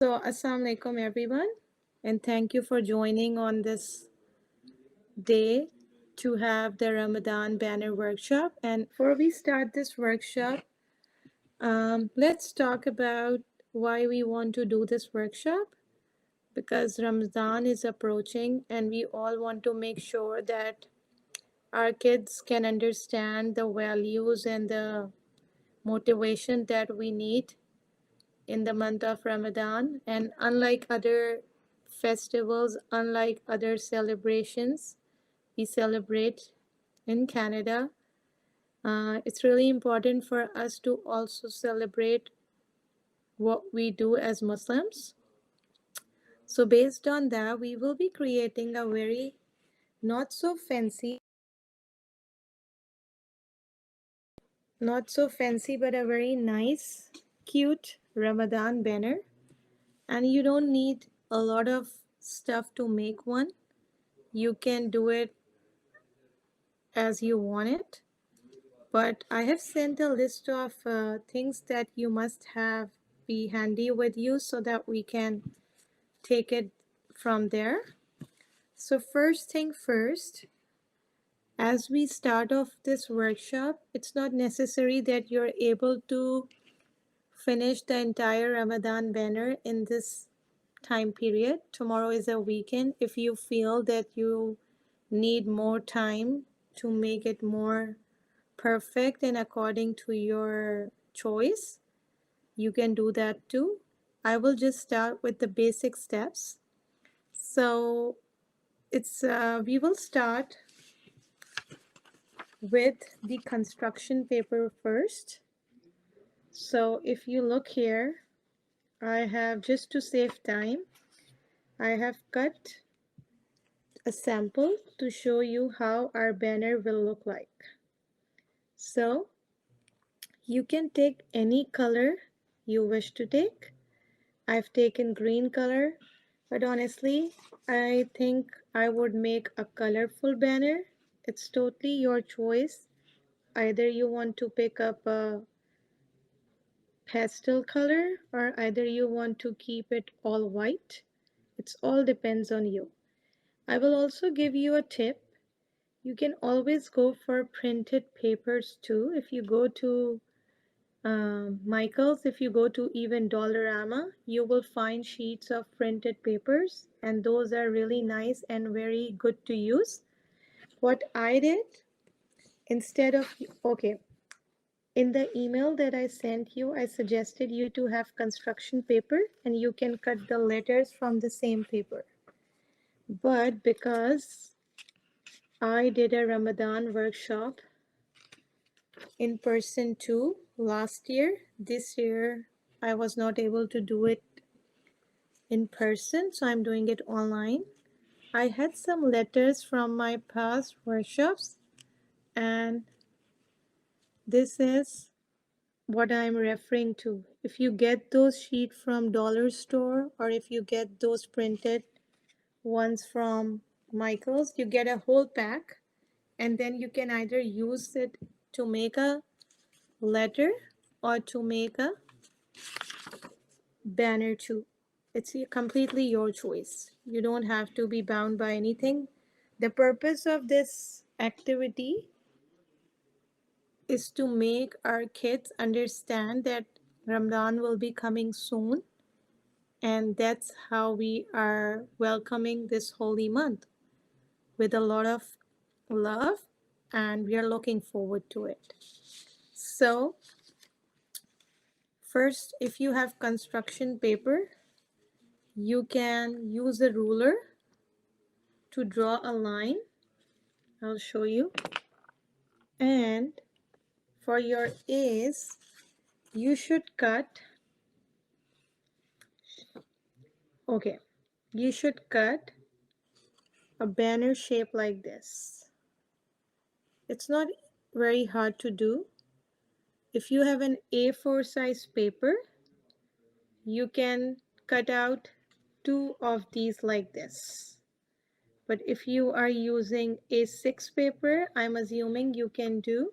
So, Assalamu alaikum everyone, and thank you for joining on this day to have the Ramadan Banner workshop. And before we start this workshop, let's talk about why we want to do this workshop because Ramadan is approaching, and we all want to make sure that our kids can understand the values and the motivation that we need in the month of Ramadan. And unlike other festivals, unlike other celebrations we celebrate in Canada, it's really important for us to also celebrate what we do as Muslims. So, based on that, we will be creating a very not so fancy, but a very nice, cute Ramadan banner. And you don't need a lot of stuff to make one. You can do it as you want it. But I have sent a list of things that you must have be handy with you so that we can take it from there. So first thing first, as we start off this workshop, it's not necessary that you're able to finish the entire Ramadan banner in this time period. Tomorrow is a weekend. If you feel that you need more time to make it more perfect and according to your choice, you can do that too. I will just start with the basic steps. So it's we will start with the construction paper first. So if you look here, I have, just to save time, I have cut a sample to show you how our banner will look like. So you can take any color you wish to take. I've taken green color, but honestly, I think I would make a colorful banner. It's totally your choice. Either you want to pick up a pastel color or either you want to keep it all white. It's all depends on you. I will also give you a tip. You can always go for printed papers too. If you go to Michael's, if you go to even Dollarama, you will find sheets of printed papers, and those are really nice and very good to use. What I did, instead of, okay, in the email that I sent you, I suggested you to have construction paper and you can cut the letters from the same paper. But because I did a Ramadan workshop in person too last year, this year I was not able to do it in person, so I'm doing it online. I had some letters from my past workshops, and this is what I'm referring to. If you get those sheets from dollar store or if you get those printed ones from Michael's, you get a whole pack, and then you can either use it to make a letter or to make a banner too. It's completely your choice. You don't have to be bound by anything. The purpose of this activity is to make our kids understand that Ramadan will be coming soon, and that's how we are welcoming this holy month with a lot of love, and we are looking forward to it. So, first, if you have construction paper, you can use a ruler to draw a line. I'll show you. And for your A's, you should cut, okay, you should cut a banner shape like this. It's not very hard to do. If you have an A4 size paper, you can cut out 2 of these like this. But if you are using A6 paper, I'm assuming you can do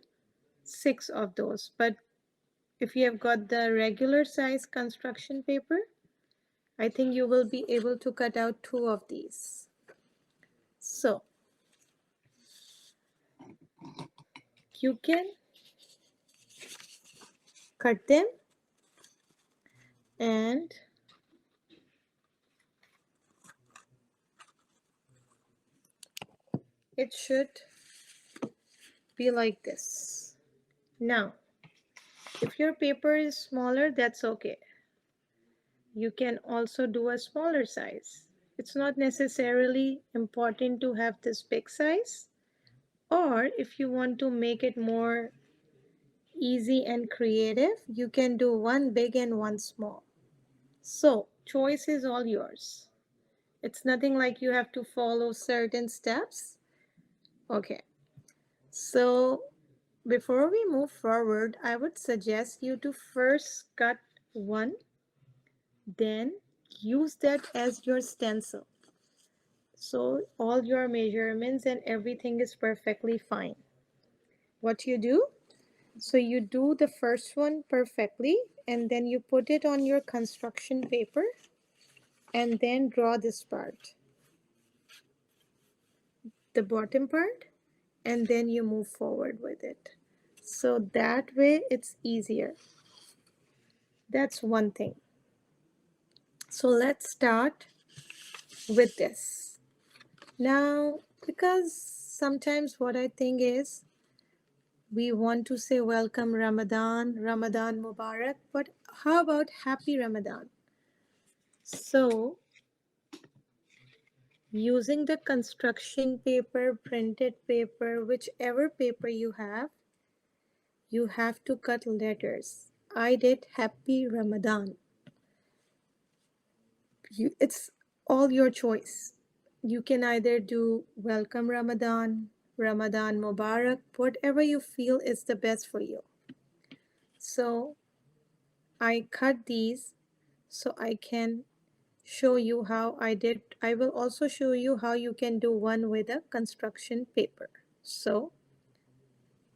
6 of those. But if you have got the regular size construction paper, I think you will be able to cut out 2 of these. So you can cut them and it should be like this. Now, if your paper is smaller, that's okay. You can also do a smaller size. It's not necessarily important to have this big size. Or if you want to make it more easy and creative, you can do one big and one small. So, choice is all yours. It's nothing like you have to follow certain steps. Okay, so before we move forward, I would suggest you to first cut one, then use that as your stencil. So all your measurements and everything is perfectly fine. What you do? So you do the first one perfectly and then you put it on your construction paper and then draw this part, the bottom part, and then you move forward with it. So that way it's easier. That's one thing. So let's start with this. Now, because sometimes what I think is we want to say welcome Ramadan, Ramadan Mubarak, but how about happy Ramadan? So, using the construction paper, printed paper, whichever paper you have to cut letters. I did happy Ramadan. It's all your choice. You can either do welcome Ramadan, Ramadan Mubarak, whatever you feel is the best for you. So I cut these so I can show you how I did. I will also show you how you can do one with a construction paper. So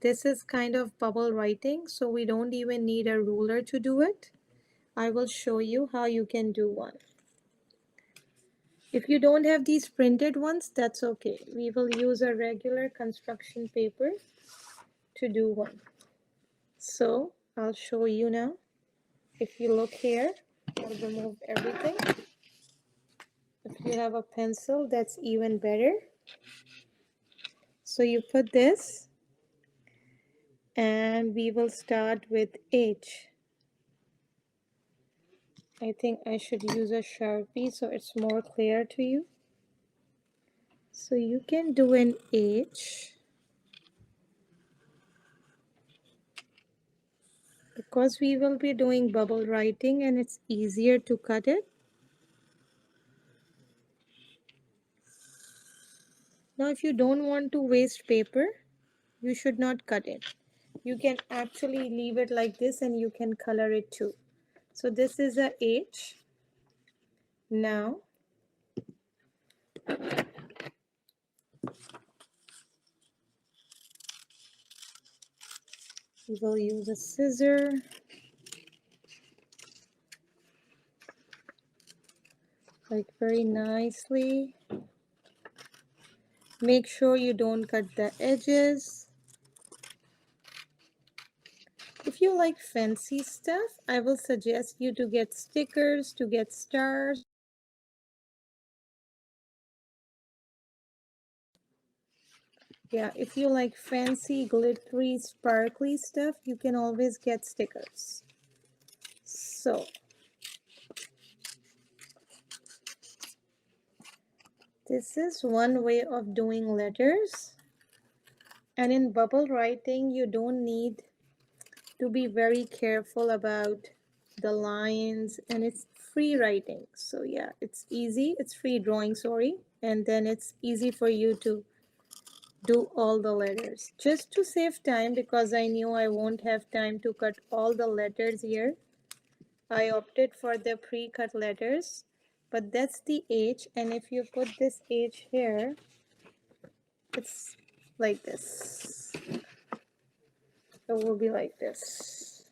this is kind of bubble writing, so we don't even need a ruler to do it. I will show you how you can do one. If you don't have these printed ones, that's okay. We will use a regular construction paper to do one. So I'll show you now. If you look here, I'll remove everything. If you have a pencil, that's even better. So you put this and we will start with H. I think I should use a Sharpie so it's more clear to you. So you can do an H. Because we will be doing bubble writing and it's easier to cut it. Now if you don't want to waste paper, you should not cut it. You can actually leave it like this and you can color it too. So this is a H. Now we will use a scissor. Like very nicely. Make sure you don't cut the edges. If you like fancy stuff, I will suggest you to get stickers, to get stars. Yeah, if you like fancy, glittery, sparkly stuff, you can always get stickers. So, this is one way of doing letters. And in bubble writing, you don't need to be very careful about the lines, and it's free writing. So yeah, it's easy. It's free drawing, sorry. And then it's easy for you to do all the letters. Just to save time, because I knew I won't have time to cut all the letters here, I opted for the pre-cut letters. But that's the H, and if you put this H here, it's like this. It will be like this.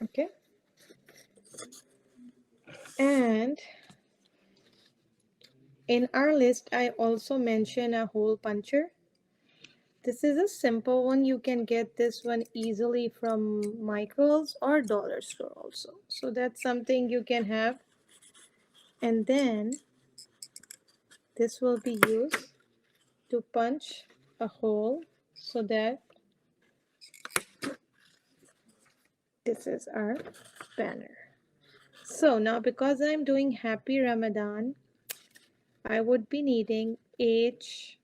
Okay. And in our list, I also mention a hole puncher. This is a simple one. You can get this one easily from Michael's or dollar store also. So that's something you can have. And then this will be used to punch a hole so that this is our banner. So now because I'm doing Happy Ramadan, I would be needing HAPPY,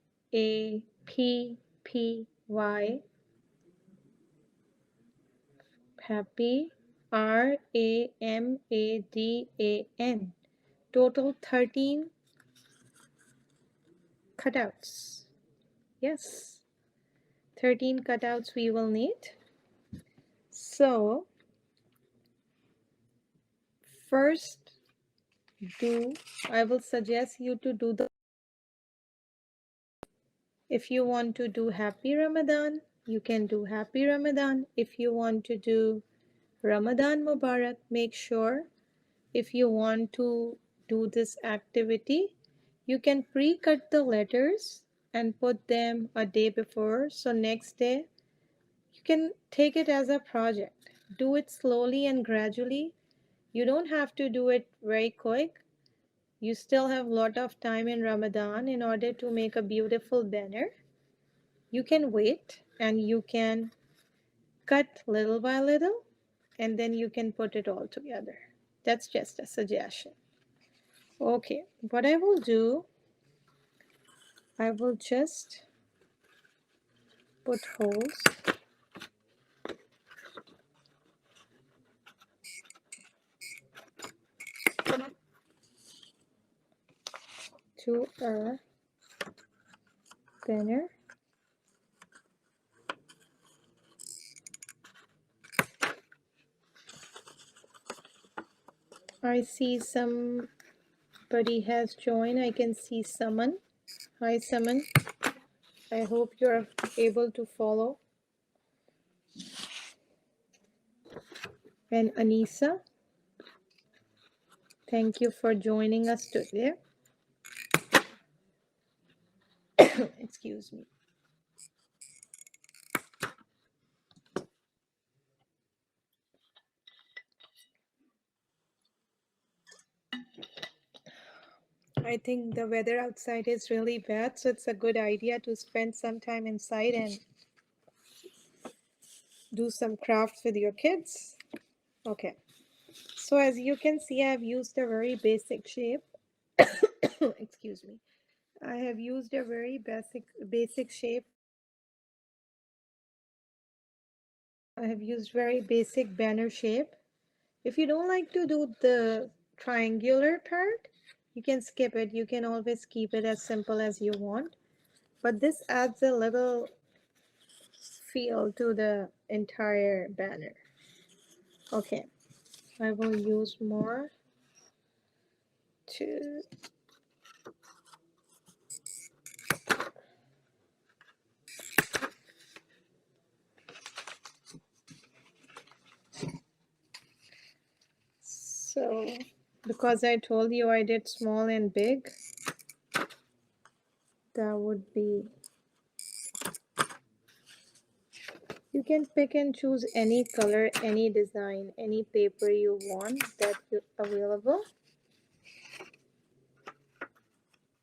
happy, RAMADAN. Total 13 cutouts. Yes, 13 cutouts we will need. So first I will suggest you to do the, if you want to do Happy Ramadan, you can do Happy Ramadan. If you want to do Ramadan Mubarak, make sure if you want to do this activity, you can pre-cut the letters and put them a day before. So next day, you can take it as a project. Do it slowly and gradually. You don't have to do it very quick. You still have a lot of time in Ramadan in order to make a beautiful banner. You can wait and you can cut little by little and then you can put it all together. That's just a suggestion. Okay, what I will do, I will just put holes to our banner. I see somebody has joined. I can see Saman. Hi, Saman. I hope you're able to follow. And Anisa, thank you for joining us today. Excuse me. I think the weather outside is really bad, so it's a good idea to spend some time inside and do some crafts with your kids. Okay, so as you can see, I've used a very basic shape. Excuse me. I have used a very basic shape. I have used very basic banner shape. If you don't like to do the triangular part, you can skip it. You can always keep it as simple as you want. But this adds a little feel to the entire banner. Okay, I will use more to so because I told you I did small and big, that would be, you can pick and choose any color, any design, any paper you want that is available.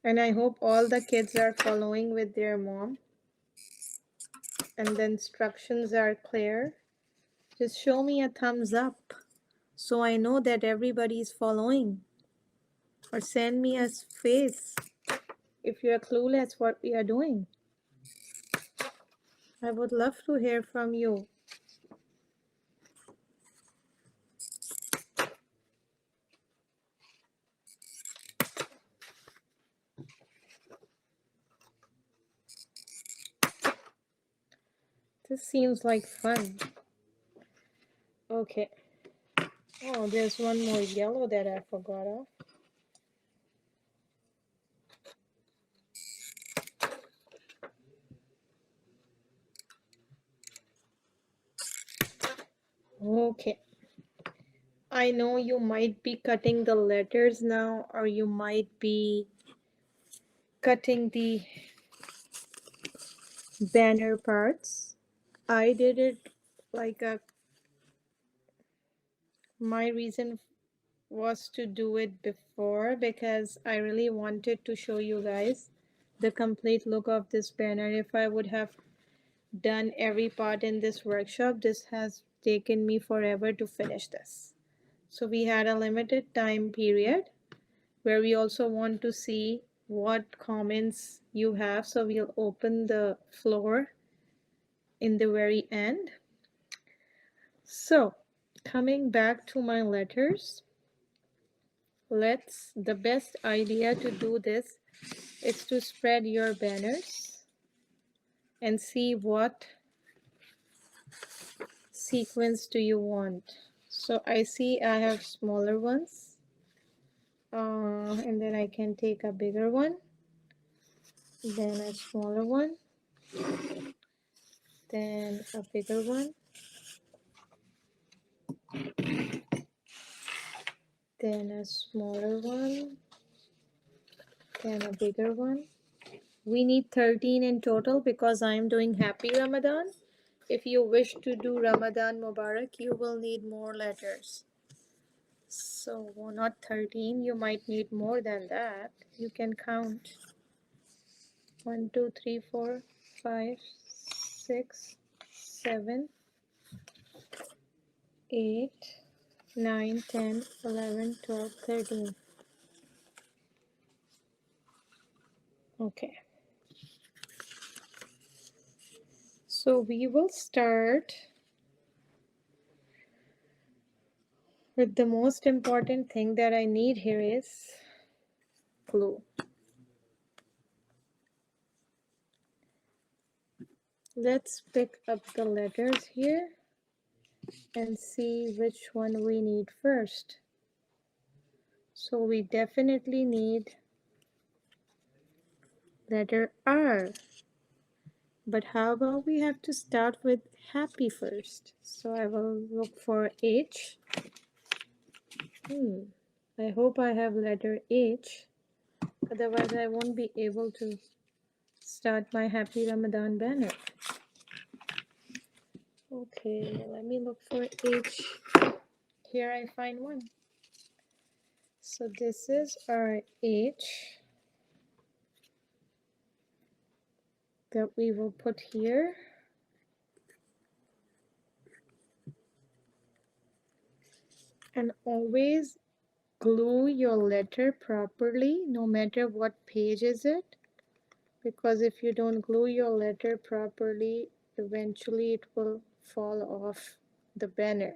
And I hope all the kids are following with their mom and the instructions are clear. Just show me a thumbs up so I know that everybody is following, or send me a face if you're clueless what we are doing. I would love to hear from you. This seems like fun. Okay. Oh, there's one more yellow that I forgot of. Okay. I know you might be cutting the letters now, or you might be cutting the banner parts. I did it like my reason was to do it before because I really wanted to show you guys the complete look of this banner. If I would have done every part in this workshop, this has taken me forever to finish this. So we had a limited time period where we also want to see what comments you have. So we'll open the floor in the very end. So coming back to my letters, the best idea to do this is to spread your banners and see what sequence do you want. So I see I have smaller ones, and then I can take a bigger one, then a smaller one, then a bigger one, then a smaller one, then a bigger one. We need 13 in total because I am doing Happy Ramadan. If you wish to do Ramadan Mubarak, you will need more letters. So not 13, you might need more than that. You can count 1, 2, 3, 4, 5, 6, 7, 8, 9, 10, 11, 12, 13. Okay. So we will start with the most important thing that I need here is glue. Let's pick up the letters here and see which one we need first. So we definitely need letter R. But how about we have to start with happy first? So I will look for H. I hope I have letter H. Otherwise I won't be able to start my Happy Ramadan banner. Okay, let me look for H. Here I find one. So this is our H that we will put here. And always glue your letter properly, no matter what page is it. Because if you don't glue your letter properly, eventually it will fall off the banner.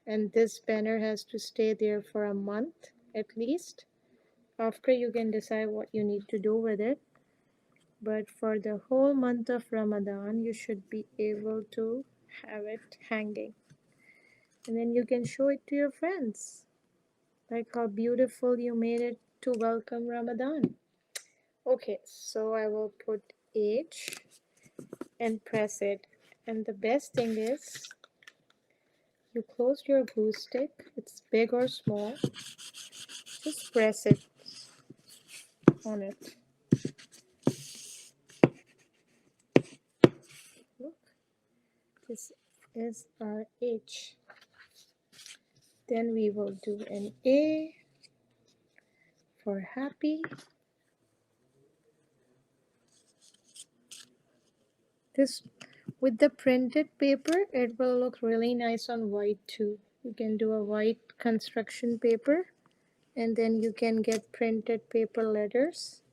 And this banner has to stay there for a month at least. After you can decide what you need to do with it. But for the whole month of Ramadan, you should be able to have it hanging. And then you can show it to your friends. Like how beautiful you made it to welcome Ramadan. Okay, so I will put H and press it. And the best thing is, you close your glue stick, it's big or small, just press it on it. Look, this is our H. Then we will do an A for happy. This, with the printed paper, it will look really nice on white too. You can do a white construction paper and then you can get printed paper letters.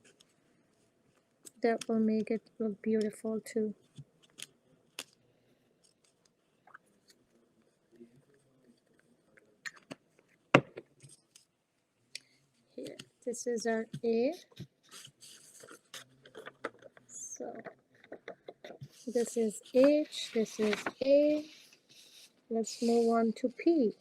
That will make it look beautiful too. Here, this is our A. So this is H, this is A. Let's move on to P.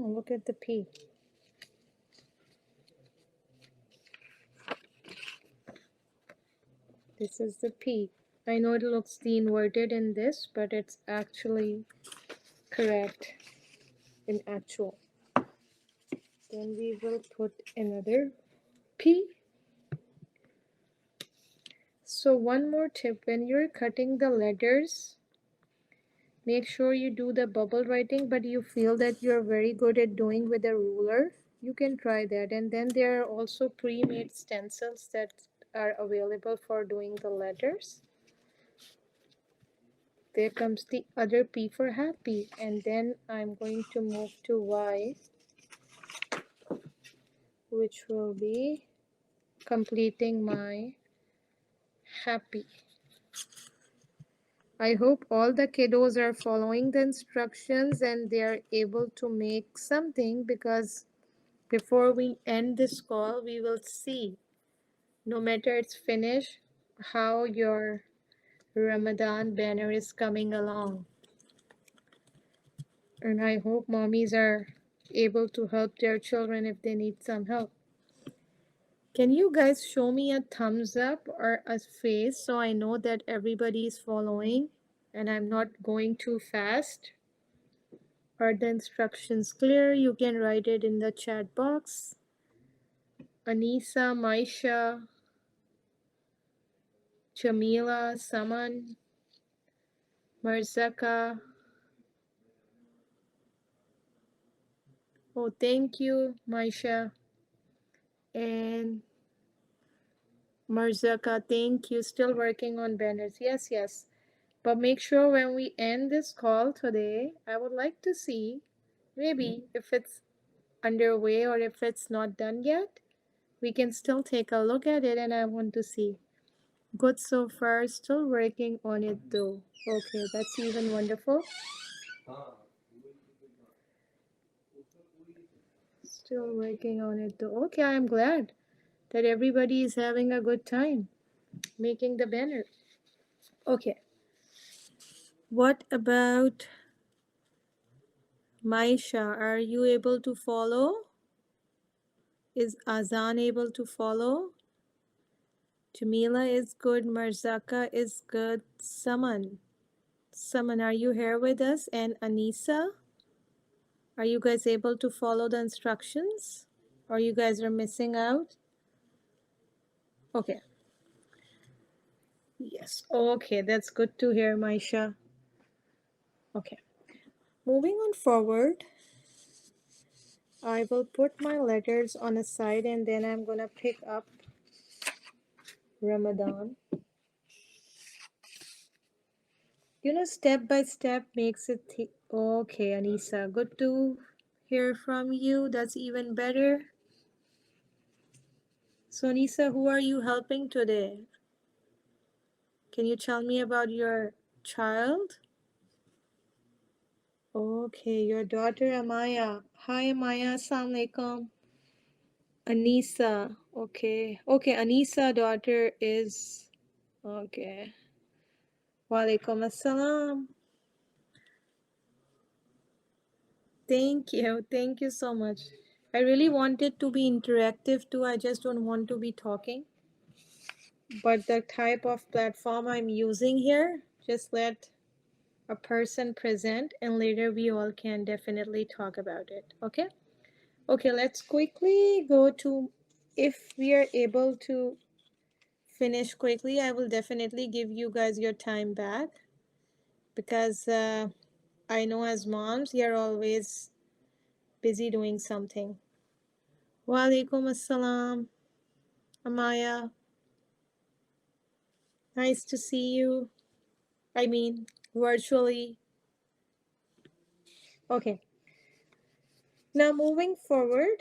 Oh, look at the P. This is the P. I know it looks the inverted in this, but it's actually correct in actual. Then we will put another P. So one more tip, when you're cutting the letters, make sure you do the bubble writing, but you feel that you're very good at doing with a ruler, you can try that. And then there are also pre-made stencils that are available for doing the letters. There comes the other P for happy, and then I'm going to move to Y, which will be completing my happy. I hope all the kiddos are following the instructions and they are able to make something, because before we end this call, we will see, no matter it's finished, how your Ramadan banner is coming along. And I hope mommies are able to help their children if they need some help. Can you guys show me a thumbs up or a face so I know that everybody is following and I'm not going too fast? Are the instructions clear? You can write it in the chat box. Anisa, Maisha, Jamila, Saman, Marzaka. Oh, thank you, Maisha. And Marzaka, thank you. Still working on banners. Yes, yes. But make sure when we end this call today, I would like to see, maybe if it's underway or if it's not done yet, we can still take a look at it, and I want to see. Good so far, still working on it though. Okay, that's even wonderful. Still working on it though. Okay, I'm glad that everybody is having a good time making the banner. Okay, what about Maisha? Are you able to follow? Is Azan able to follow? Jamila is good. Marzaka is good. Saman. Saman, are you here with us? And Anisa? Are you guys able to follow the instructions? Or you guys are missing out? Okay. Yes. Okay, that's good to hear, Maisha. Okay. Moving on forward, I will put my letters on a side and then I'm gonna pick up Ramadan. You know, step by step makes it. Okay, Anisa, good to hear from you. That's even better. So, Anisa, who are you helping today? Can you tell me about your child? Okay, your daughter Amaya. Hi, Amaya. Assalamu alaikum. Anisa. Okay. Okay, Anisa daughter is. Okay. Walaikum assalam. Thank you. Thank you so much. I really want it to be interactive too. I just don't want to be talking. But the type of platform I'm using here, just let a person present and later we all can definitely talk about it. Okay? Okay, let's quickly go to, if we are able to finish quickly, I will definitely give you guys your time back, because I know as moms, you're always busy doing something. Walaikum assalam, Amaya. Nice to see you. I mean, virtually. Okay. Now moving forward,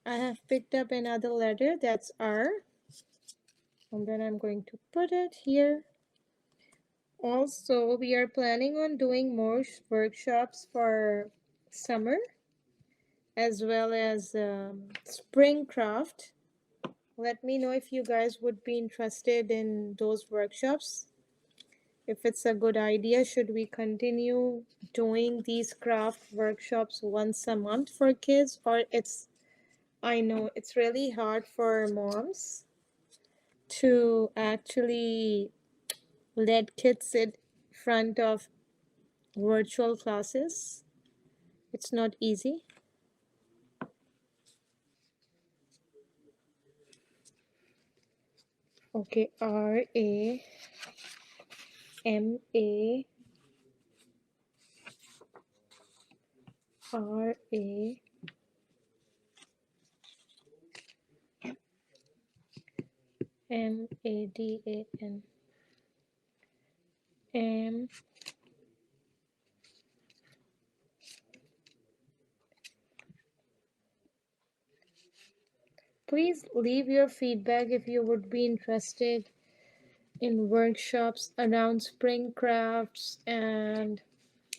I have picked up another letter, that's R. And then I'm going to put it here. Also, we are planning on doing more workshops for summer as well as spring craft. Let me know if you guys would be interested in those workshops. if it's a good idea. Should we continue doing these craft workshops once a month for kids, or I know it's really hard for moms to actually let kids sit in front of virtual classes. It's not easy. Okay, Ramadan. M. Please leave your feedback if you would be interested in workshops around spring crafts and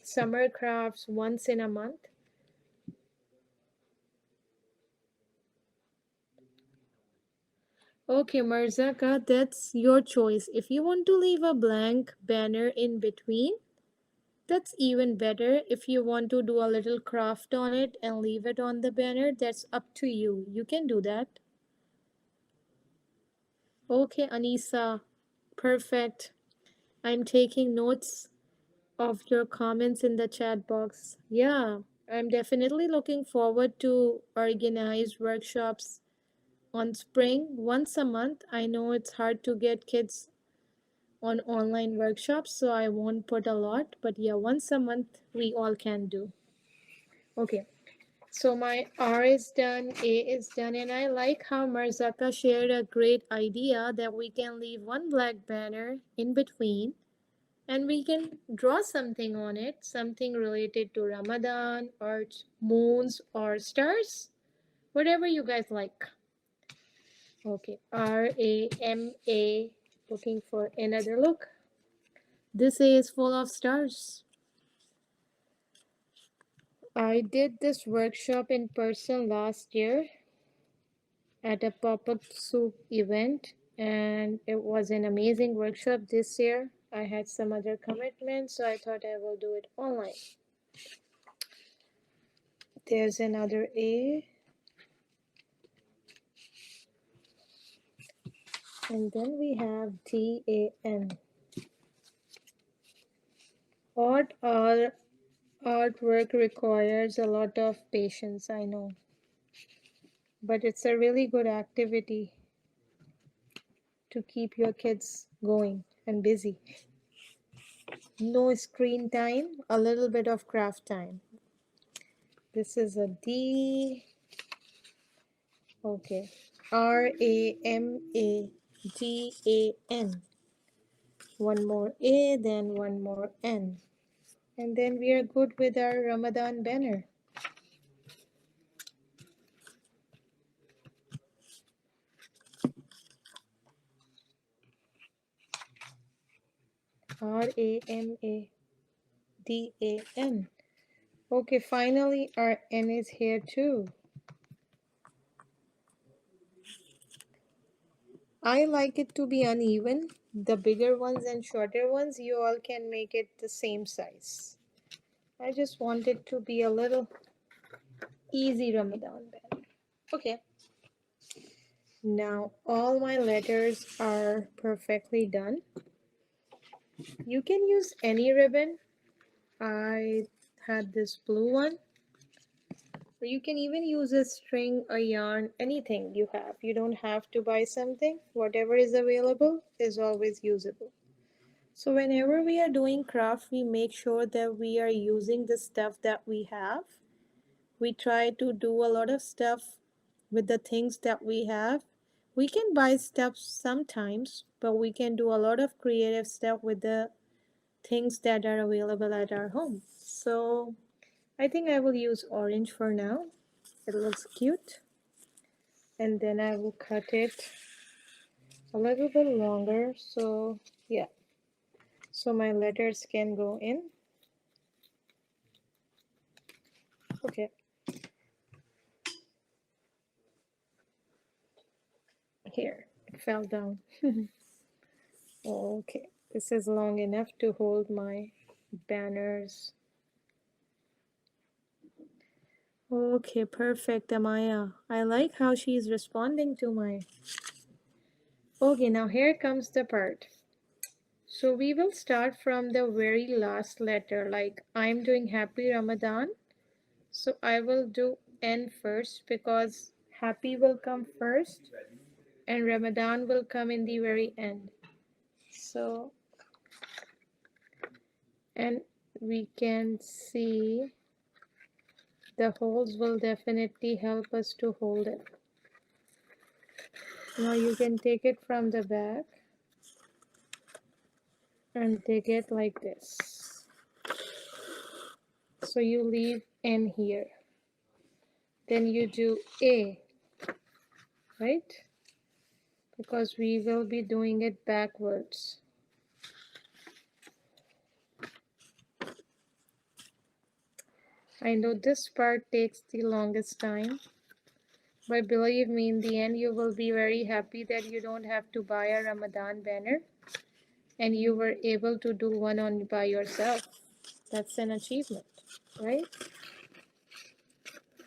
summer crafts once in a month. Okay, Marzaka, that's your choice. If you want to leave a blank banner in between, that's even better. If you want to do a little craft on it and leave it on the banner, that's up to you. You can do that. Okay, Anisa, perfect. I'm taking notes of your comments in the chat box. Yeah, I'm definitely looking forward to organize workshops on spring once a month. I know it's hard to get kids on online workshops, so I won't put a lot, but yeah, once a month we all can do. Okay, so my R is done, A is done, and I like how Marzaka shared a great idea that we can leave one black banner in between and we can draw something on it, something related to Ramadan or moons or stars, whatever you guys like. Okay, Rama, looking for another look. This A is full of stars. I did this workshop in person last year at a pop-up soup event, and it was an amazing workshop. This year I had some other commitments, so I thought I will do it online. There's another A. And then we have DAN. Artwork requires a lot of patience, I know. But it's a really good activity to keep your kids going and busy. No screen time, a little bit of craft time. This is a D. Okay. Ramadan. One more A, then one more N. And then we are good with our Ramadan banner. Ramadan. Okay, finally our N is here too. I like it to be uneven. The bigger ones and shorter ones, you all can make it the same size. I just want it to be a little easy Ramadan banner. Okay. Now all my letters are perfectly done. You can use any ribbon. I had this blue one. Or you can even use a string, a yarn, anything you have. You don't have to buy something. Whatever is available is always usable. So whenever we are doing craft, we make sure that we are using the stuff that we have. We try to do a lot of stuff with the things that we have. We can buy stuff sometimes, but we can do a lot of creative stuff with the things that are available at our home. So I think I will use orange for now. It looks cute. And then I will cut it a little bit longer. So yeah, so my letters can go in. Okay. Here, it fell down. Okay. This is long enough to hold my banners. Okay, perfect, Amaya. I like how she's responding to my... Okay, now here comes the part. So we will start from the very last letter, like I'm doing Happy Ramadan. So I will do N first because Happy will come first and Ramadan will come in the very end. So, and we can see the holes will definitely help us to hold it. Now you can take it from the back and take it like this. So you leave N here. Then you do A, right? Because we will be doing it backwards. I know this part takes the longest time, but believe me, in the end, you will be very happy that you don't have to buy a Ramadan banner and you were able to do one on by yourself. That's an achievement, right?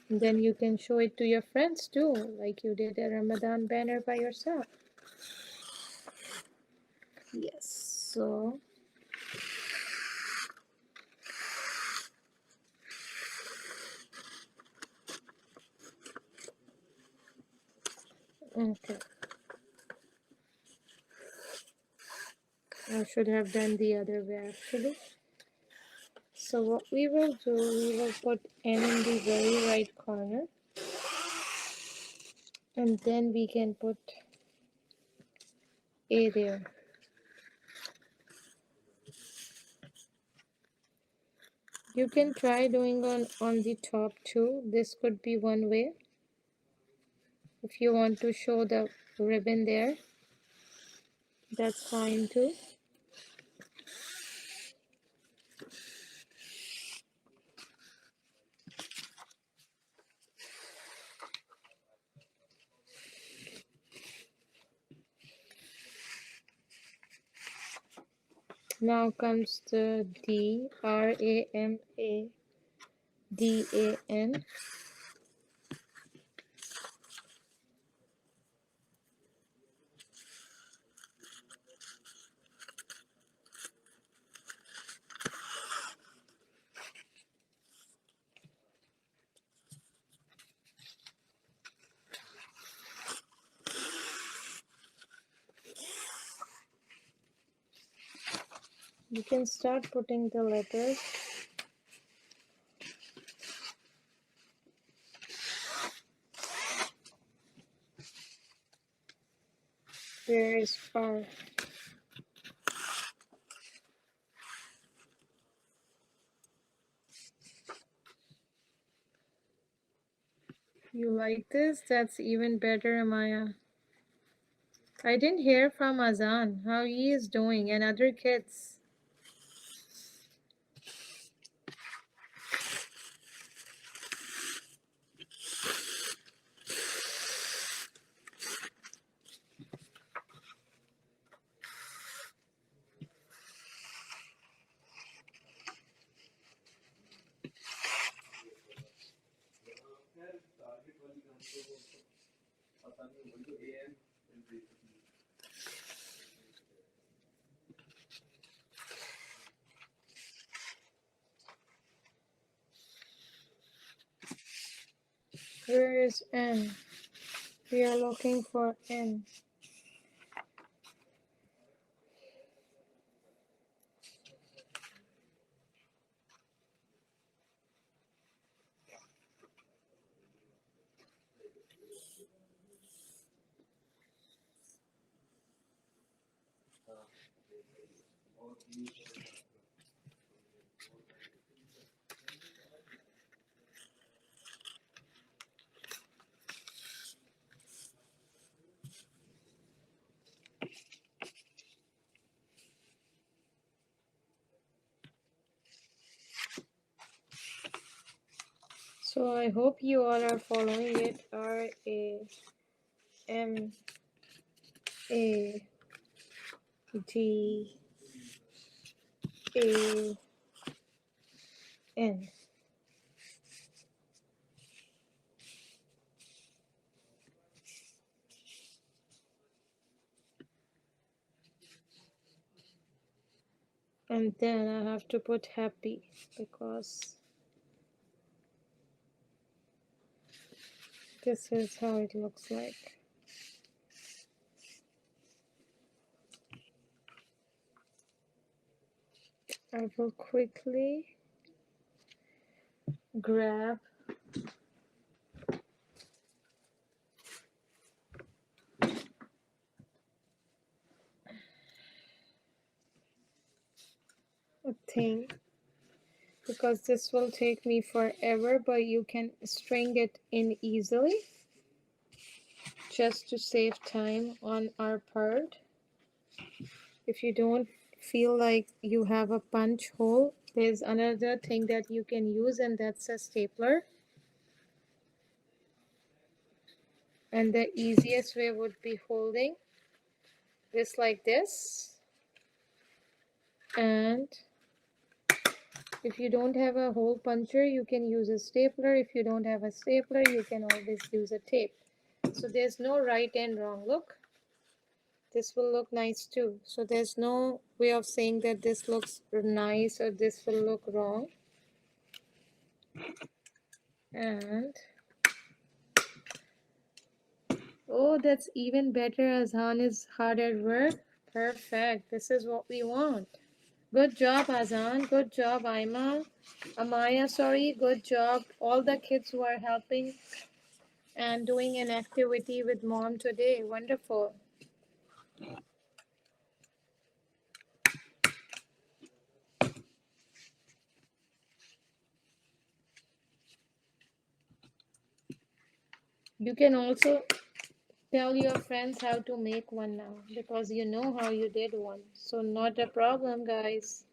And then you can show it to your friends too, like you did a Ramadan banner by yourself. Yes, so okay. I should have done the other way actually. So what we will do, we will put N in the very right corner. And then we can put A there. You can try doing on the top too. This could be one way. If you want to show the ribbon there, that's fine too. Now comes the D, Ramadan. You can start putting the letters. Where is R? You like this? That's even better, Amaya. I didn't hear from Azan how he is doing and other kids. Where is N? We are looking for N. So I hope you all are following it. Ramadan. And then I have to put happy because this is how it looks like. I will quickly grab a thing because this will take me forever, but you can string it in easily just to save time on our part. If you don't feel like you have a punch hole, there's another thing that you can use, and that's a stapler. And the easiest way would be holding this like this. And if you don't have a hole puncher, you can use a stapler. If you don't have a stapler, you can always use a tape. So there's no right and wrong. Look, this will look nice too. So there's no way of saying that this looks nice or this will look wrong. And oh, that's even better. Azan is hard at work. Perfect. This is what we want. Good job, Azan. Good job, Amaya, sorry. Good job. All the kids who are helping and doing an activity with mom today. Wonderful. You can also tell your friends how to make one now because you know how you did one. So not a problem, guys.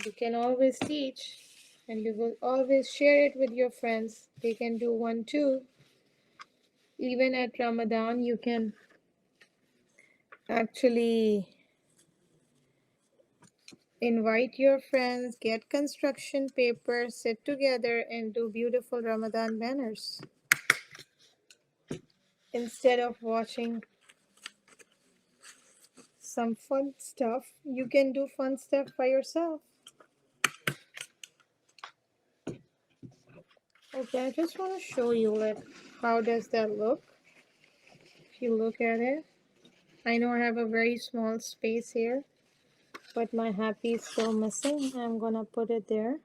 You can always teach and you will always share it with your friends. They can do one too. Even at Ramadan, you can actually invite your friends, get construction paper, sit together and do beautiful Ramadan banners. Instead of watching some fun stuff, you can do fun stuff by yourself. Okay, I just want to show you like how does that look. If you look at it, I know I have a very small space here, but my happy is still missing. I'm gonna put it there.